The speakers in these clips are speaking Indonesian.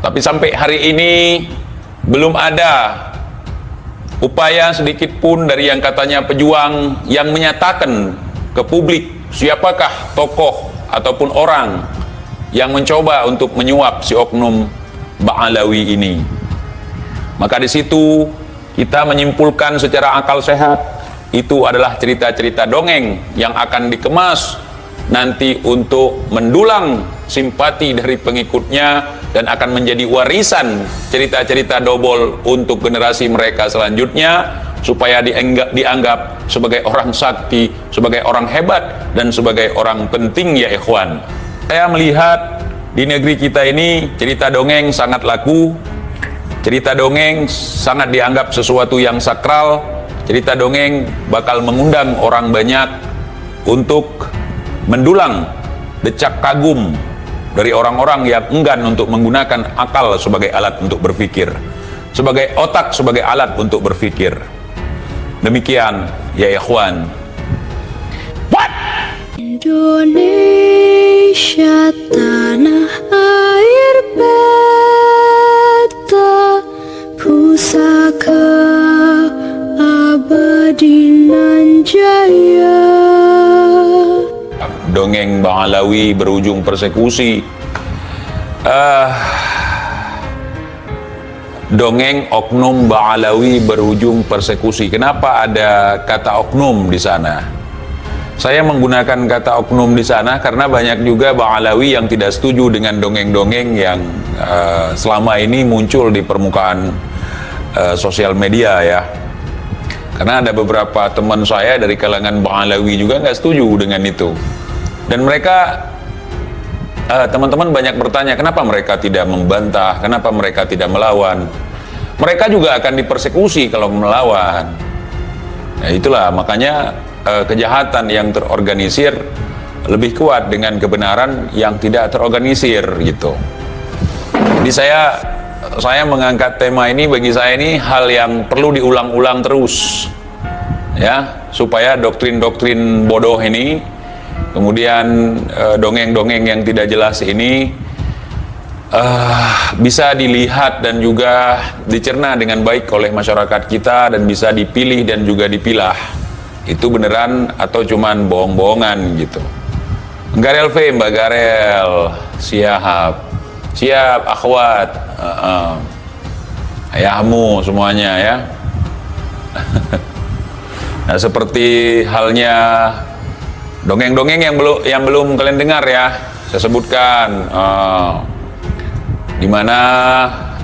Tapi sampai hari ini belum ada upaya sedikit pun dari yang katanya pejuang yang menyatakan ke publik siapakah tokoh ataupun orang yang mencoba untuk menyuap si oknum Ba'alawi ini. Maka di situ kita menyimpulkan secara akal sehat, itu adalah cerita-cerita dongeng yang akan dikemas nanti untuk mendulang simpati dari pengikutnya dan akan menjadi warisan cerita-cerita dobol untuk generasi mereka selanjutnya, supaya dianggap sebagai orang sakti, sebagai orang hebat, dan sebagai orang penting, ya ikhwan. Saya melihat di negeri kita ini cerita dongeng sangat laku, cerita dongeng sangat dianggap sesuatu yang sakral, cerita dongeng bakal mengundang orang banyak untuk mendulang decak kagum dari orang-orang yang enggan untuk menggunakan akal sebagai alat untuk berpikir, sebagai otak sebagai alat untuk berpikir. Demikian ya ikhwan. Indonesia tanah air beta, pusaka abadi nan jaya. Dongeng Ba'alawi berujung persekusi. Dongeng oknum Ba'alawi berujung persekusi. Kenapa ada kata oknum di sana? Saya menggunakan kata oknum di sana karena banyak juga Ba'alawi yang tidak setuju dengan dongeng-dongeng yang selama ini muncul di permukaan sosial media ya. Karena ada beberapa teman saya dari kalangan Ba'alawi juga nggak setuju dengan itu. Dan mereka, teman-teman banyak bertanya, kenapa mereka tidak membantah, kenapa mereka tidak melawan. Mereka juga akan dipersekusi kalau melawan. Nah, itulah makanya kejahatan yang terorganisir lebih kuat dengan kebenaran yang tidak terorganisir gitu. Jadi saya mengangkat tema ini, bagi saya ini hal yang perlu diulang-ulang terus ya, supaya doktrin-doktrin bodoh ini, kemudian dongeng-dongeng yang tidak jelas ini bisa dilihat dan juga dicerna dengan baik oleh masyarakat kita, dan bisa dipilih dan juga dipilah itu beneran atau cuman bohong-bohongan gitu. Garel V, Mbak Garel, siap akhwat, ayahmu semuanya ya. Nah, seperti halnya dongeng-dongeng yang belum kalian dengar ya, saya sebutkan, di mana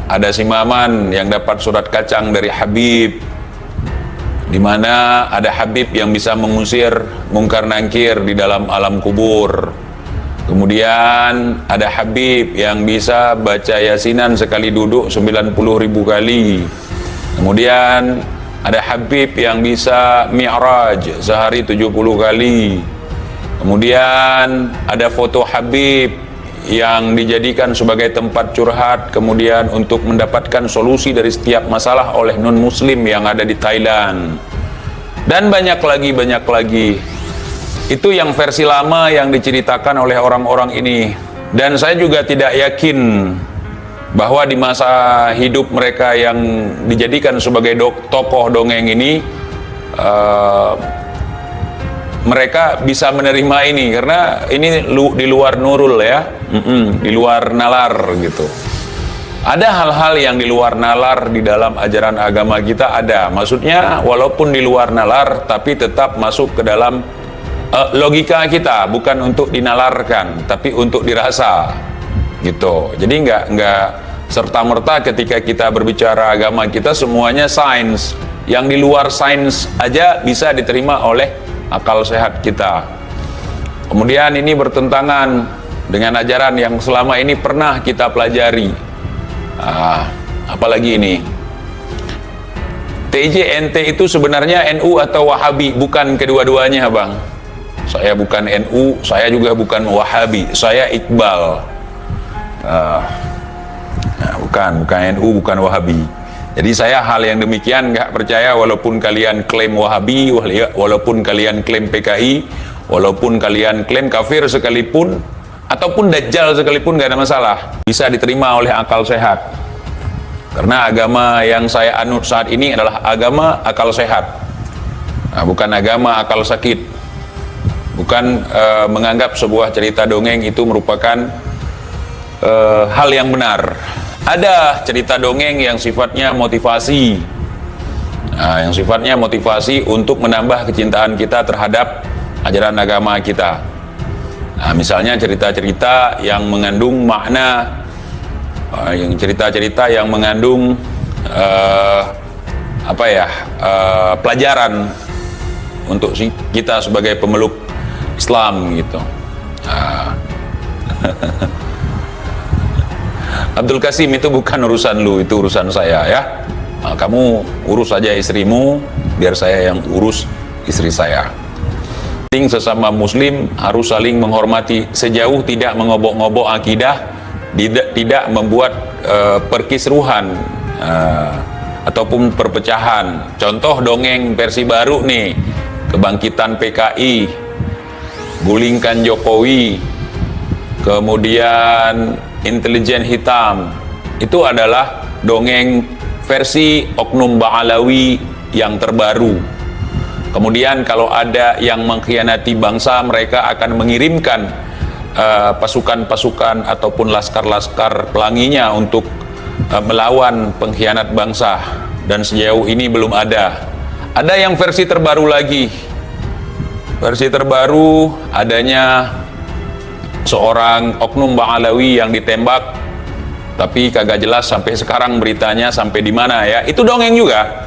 ada si Maman yang dapat surat kacang dari Habib, di mana ada Habib yang bisa mengusir mungkar nangkir di dalam alam kubur. Kemudian ada Habib yang bisa baca yasinan sekali duduk 90.000 kali. Kemudian ada Habib yang bisa mi'raj sehari 70 kali. Kemudian ada foto Habib yang dijadikan sebagai tempat curhat, kemudian untuk mendapatkan solusi dari setiap masalah oleh non-muslim yang ada di Thailand. Dan banyak lagi. Itu yang versi lama yang diceritakan oleh orang-orang ini. Dan saya juga tidak yakin bahwa di masa hidup mereka yang dijadikan sebagai tokoh dongeng ini, mereka bisa menerima ini, karena ini di luar nurul ya, di luar nalar gitu. Ada hal-hal yang di luar nalar di dalam ajaran agama kita, ada. Maksudnya walaupun di luar nalar tapi tetap masuk ke dalam logika kita, bukan untuk dinalarkan tapi untuk dirasa gitu. Jadi nggak serta-merta ketika kita berbicara agama kita semuanya sains. Yang di luar sains aja bisa diterima oleh akal sehat kita. Kemudian ini bertentangan dengan ajaran yang selama ini pernah kita pelajari. Apalagi ini, TJNT itu sebenarnya NU atau Wahabi? Bukan kedua-duanya bang. Saya bukan NU, saya juga bukan Wahabi, saya Iqbal. Bukan NU, bukan Wahabi. Jadi saya hal yang demikian nggak percaya, walaupun kalian klaim Wahabi, walaupun kalian klaim PKI, walaupun kalian klaim kafir sekalipun, ataupun dajjal sekalipun nggak ada masalah, bisa diterima oleh akal sehat. Karena agama yang saya anut saat ini adalah agama akal sehat, bukan agama akal sakit. Bukan menganggap sebuah cerita dongeng itu merupakan hal yang benar. Ada cerita dongeng yang sifatnya motivasi, yang sifatnya motivasi untuk menambah kecintaan kita terhadap ajaran agama kita. Misalnya cerita-cerita yang mengandung makna, yang cerita-cerita yang mengandung pelajaran untuk kita sebagai pemeluk Islam gitu. Abdul Qasim, itu bukan urusan lu, itu urusan saya ya. Kamu urus saja istrimu, biar saya yang urus istri saya. Sesama muslim harus saling menghormati sejauh tidak mengobok-ngobok akidah, tidak membuat perkisruhan ataupun perpecahan. Contoh dongeng versi baru nih, kebangkitan PKI, gulingkan Jokowi, kemudian intelijen hitam, itu adalah dongeng versi oknum Ba'alawi yang terbaru. Kemudian kalau ada yang mengkhianati bangsa, mereka akan mengirimkan pasukan-pasukan ataupun laskar-laskar pelanginya untuk melawan pengkhianat bangsa. Dan sejauh ini belum ada. Ada yang versi terbaru lagi. Versi terbaru adanya seorang oknum Ba'alawi yang ditembak, tapi kagak jelas sampai sekarang beritanya sampai di mana ya. Itu dongeng juga.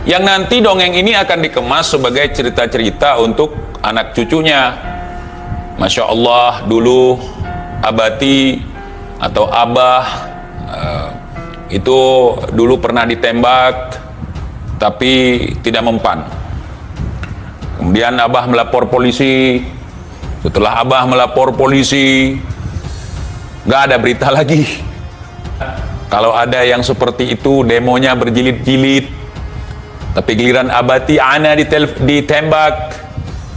Yang nanti dongeng ini akan dikemas sebagai cerita-cerita untuk anak cucunya. Masya Allah, dulu abati atau abah itu dulu pernah ditembak tapi tidak mempan. Kemudian abah melapor polisi. Setelah abah melapor polisi, nggak ada berita lagi. Kalau ada yang seperti itu, demonya berjilid-jilid. Tapi giliran abati ana ditembak,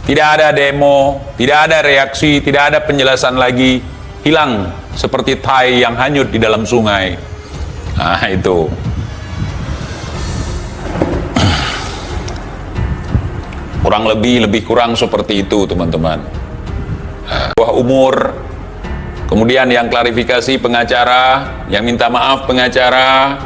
tidak ada demo, tidak ada reaksi, tidak ada penjelasan lagi. Hilang seperti tai yang hanyut di dalam sungai. Nah itu. Kurang lebih kurang seperti itu teman-teman. Bawah umur, kemudian yang klarifikasi pengacara, yang minta maaf pengacara.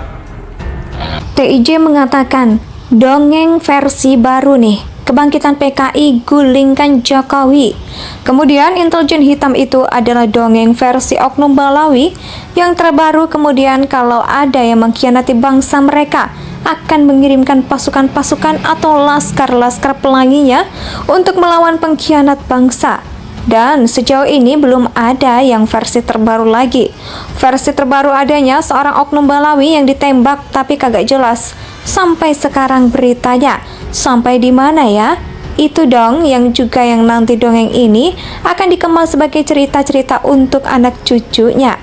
TIJ mengatakan, dongeng versi baru nih, kebangkitan PKI gulingkan Jokowi. Kemudian intelijen hitam itu adalah dongeng versi oknum Ba'alawi yang terbaru. Kemudian kalau ada yang mengkhianati bangsa, mereka akan mengirimkan pasukan-pasukan atau laskar-laskar pelanginya untuk melawan pengkhianat bangsa. Dan sejauh ini belum ada yang versi terbaru lagi. Versi terbaru adanya seorang oknum Ba'alawi yang ditembak tapi kagak jelas sampai sekarang beritanya sampai di mana ya. Itu dong yang juga yang nanti dongeng ini akan dikemas sebagai cerita-cerita untuk anak cucunya,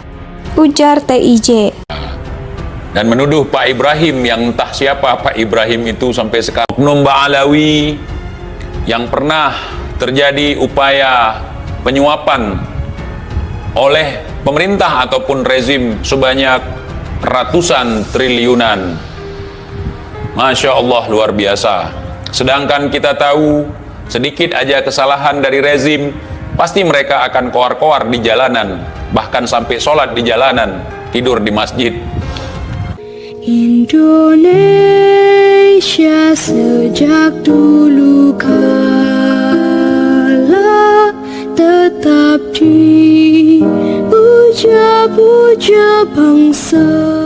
ujar TIJ. Dan menuduh Pak Ibrahim, yang entah siapa Pak Ibrahim itu sampai sekarang, oknum Ba'alawi yang pernah terjadi upaya penyuapan oleh pemerintah ataupun rezim sebanyak ratusan triliunan. Masya Allah, luar biasa. Sedangkan kita tahu sedikit aja kesalahan dari rezim, pasti mereka akan koar-koar di jalanan, bahkan sampai sholat di jalanan, tidur di masjid. Indonesia sejak dulu kala tetap dipuja-puja bangsa.